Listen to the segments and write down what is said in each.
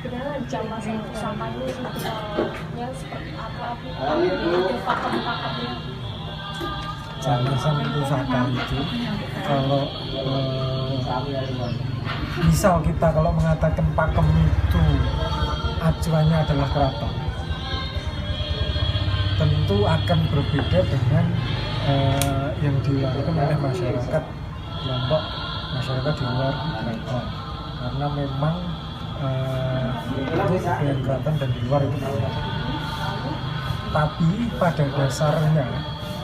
Sebenarnya jamasan pusaka ini ritualnya seperti apa? Itu pakem-pakemnya. Jamasan pusaka itu kalau misal kita kalau mengatakan pakem itu acuannya adalah keraton, tentu akan berbeda dengan yang dilakukan oleh masyarakat kelompok masyarakat di luar keraton, karena memang itu dengan keraton dan di luar itu berbeda. Tapi pada dasarnya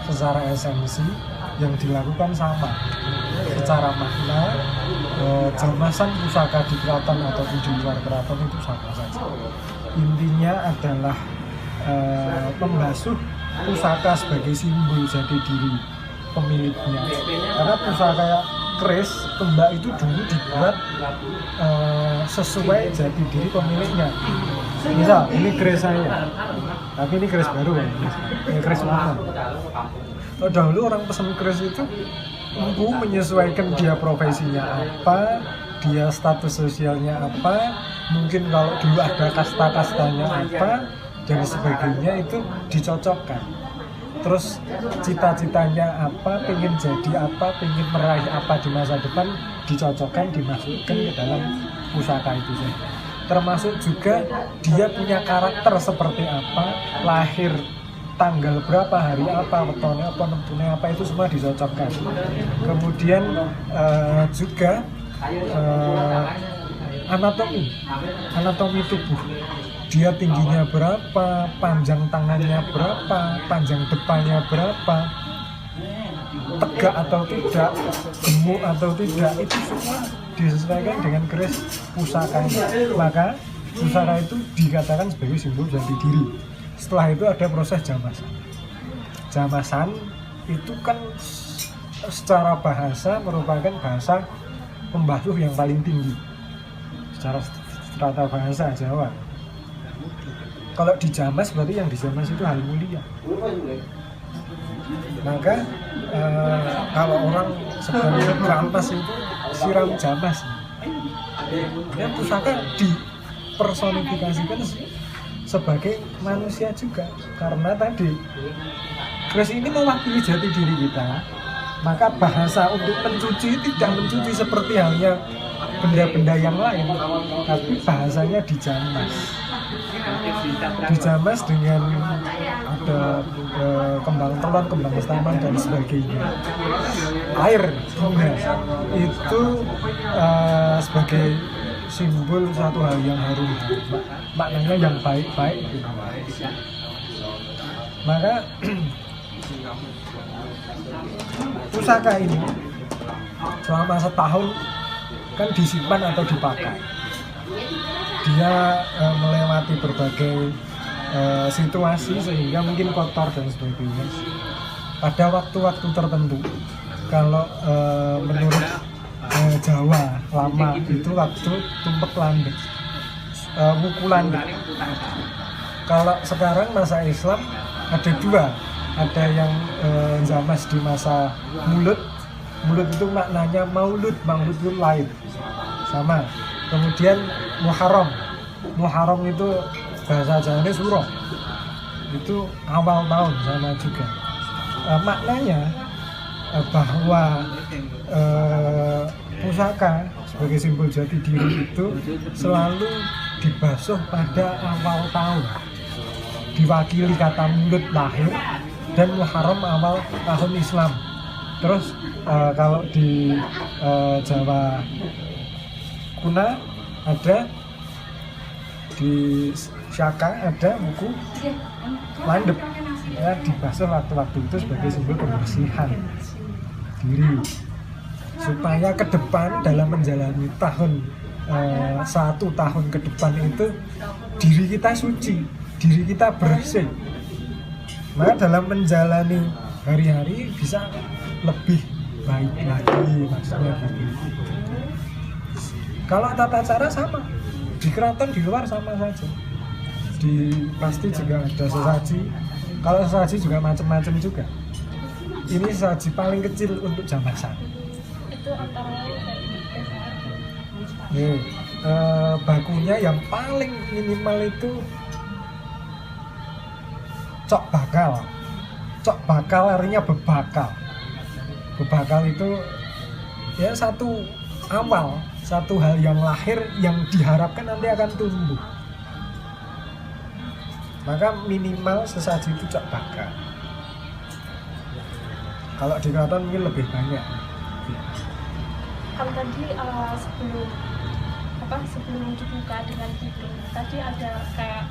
secara esensi yang dilakukan sama. Secara makna jamasan pusaka di keraton ataupun di luar keraton itu sama saja. Intinya adalah membasuh pusaka sebagai simbol jati diri pemiliknya. Karena pusaka keris kembak itu dulu dibuat sesuai jati diri pemiliknya. Misal ini keris saya, tapi ini keris baru kan, ini keris lama. Dahulu orang pesen keris itu menyesuaikan dia profesinya apa, dia status sosialnya apa, mungkin kalau dulu ada kasta-kastanya apa dan sebagainya, itu dicocokkan. Terus cita-citanya apa, pengen jadi apa, pengen meraih apa di masa depan, dicocokkan, dimasukkan ke dalam pusaka itu saja. Termasuk juga dia punya karakter seperti apa, lahir tanggal berapa, hari apa, wetone apa, neptune apa, itu semua dicocokkan. Kemudian juga anatomi tubuh, dia tingginya berapa, panjang tangannya berapa, panjang depannya berapa, tegak atau tidak, gemuk atau tidak, itu semua disesuaikan dengan keris pusakanya. Maka pusaka itu dikatakan sebagai simbol jati diri. Setelah itu ada proses jamasan. Jamasan itu kan secara bahasa merupakan bahasa pembasuh yang paling tinggi secara strata bahasa Jawa. Kalau dijamas berarti yang dijamas itu hal mulia. Maka kalau orang sebenarnya berampas itu siram jamas. Ya, pusaka dipersonifikasikan sebagai manusia juga, karena tadi keris ini mewakili jati diri kita. Maka bahasa untuk mencuci tidak mencuci seperti halnya benda-benda yang lain, tapi bahasanya dijamas. Dijamas dengan ada kembang telon, kembang setaman dan sebagainya. Air bunga itu sebagai simbol satu hal yang harum, maknanya yang baik-baik. Maka pusaka ini selama setahun kan disimpan atau dipakai. Dia melewati berbagai situasi sehingga mungkin kotor dan sebagainya. Pada waktu-waktu tertentu, kalau menurut Jawa lama itu waktu tumpek landek, wuku landek. Kalau sekarang masa Islam ada dua, ada yang jamas di masa mulut itu maknanya maulud itu lahir, sama. Kemudian Muharram itu bahasa Jawanya Suro, itu awal tahun, sama juga. Maknanya bahwa pusaka sebagai simbol jati diri itu selalu dibasuh pada awal tahun, diwakili kata mulut lahir, dan Muharram awal tahun Islam. Terus kalau di Jawa kuna ada, di Syaka ada buku landep, ya, dibasuh waktu-waktu itu sebagai simbol pembersihan diri, supaya ke depan dalam menjalani satu tahun ke depan itu diri kita suci, diri kita bersih. Maka dalam menjalani hari-hari bisa lebih baik lagi, maksudnya gitu. Kalau tata cara sama, di keraton di luar sama saja. Pasti juga ada sesaji. Kalau sesaji juga macam-macam juga. Ini sesaji paling kecil untuk jamasan. Itu antara lain dari desa. bakunya yang paling minimal itu cok bakal. Cok bakal artinya bebakal. Bebakal itu ya satu awal, satu hal yang lahir yang diharapkan nanti akan tumbuh. Maka minimal sesaji itu cok bakal. Kalau di keraton mungkin lebih banyak. Kan tadi sebelum dibuka dengan kidung tadi ada kayak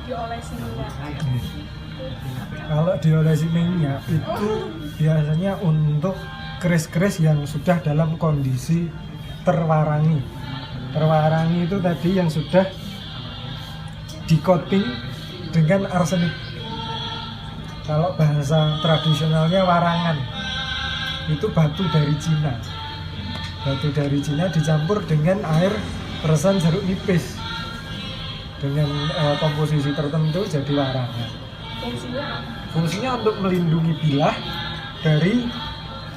diolesi minyak. Kalau diolesi minyak itu biasanya untuk keris-keris yang sudah dalam kondisi terwarangi. Terwarangi itu tadi yang sudah di-coating dengan arsenik. Kalau bahasa tradisionalnya warangan, itu batu dari Cina. Batu dari Cina dicampur dengan air peresan jeruk nipis dengan komposisi tertentu jadi warangan. Fungsinya untuk melindungi bilah dari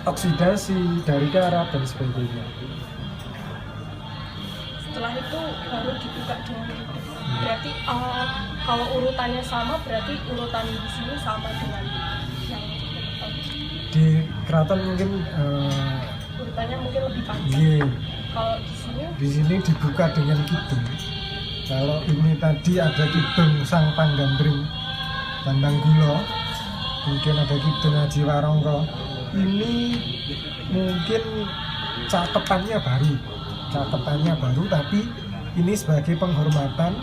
oksidasi, dari karat dan sebagainya. Setelah itu baru dibuka dengan itu. Berarti kalau urutannya sama, berarti urutan di sini sama dengan yang di keraton mungkin urutannya mungkin lebih panjang. Yeah. Kalau di sini dibuka dengan kidung. Kalau ini tadi ada kidung Sang Panggandring Dandang Gulo, mungkin ada kidung Haji Warongko. Ini mungkin catepannya baru, tapi ini sebagai penghormatan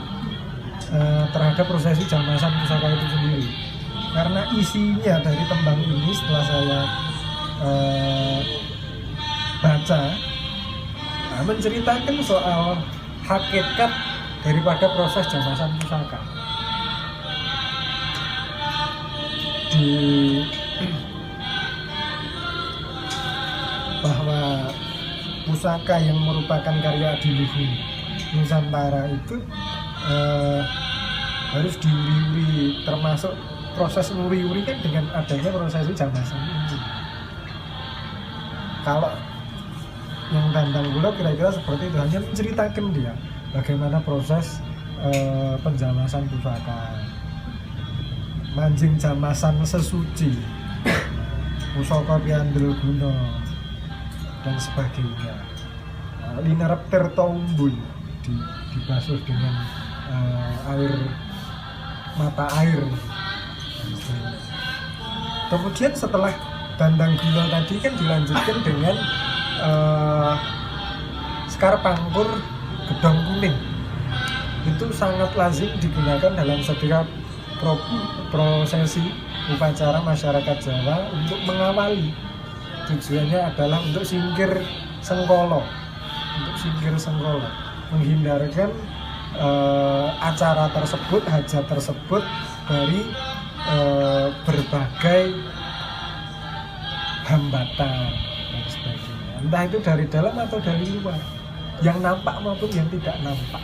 terhadap prosesi jamasan pusaka itu sendiri. Karena isinya dari tembang ini setelah saya baca menceritakan soal hakikat daripada proses jamasan pusaka. Bahwa pusaka yang merupakan karya adiluhung Nusantara itu harus diuri-uri, termasuk proses nguri-uri kan dengan adanya prosesi jamasan ini. Kalau yang Dandang Gulo kira-kira seperti itu, hanya menceritakan dia bagaimana proses penjamasan pusaka, manjing jamasan sesuci, pusaka piandel guna dan sebagainya. Linerep tirta umbul dibasuh dengan air mata air. Kemudian setelah Dandang Gulo tadi kan dilanjutkan dengan Sekar Pangkur Gedong Kuning. Itu sangat lazim digunakan dalam setiap prosesi upacara masyarakat Jawa untuk mengawali. Tujuannya adalah untuk singkir sengkolo, menghindarkan acara tersebut, hajat tersebut dari berbagai hambatan dan sebagainya. Entah itu dari dalam atau dari luar, yang nampak maupun yang tidak nampak.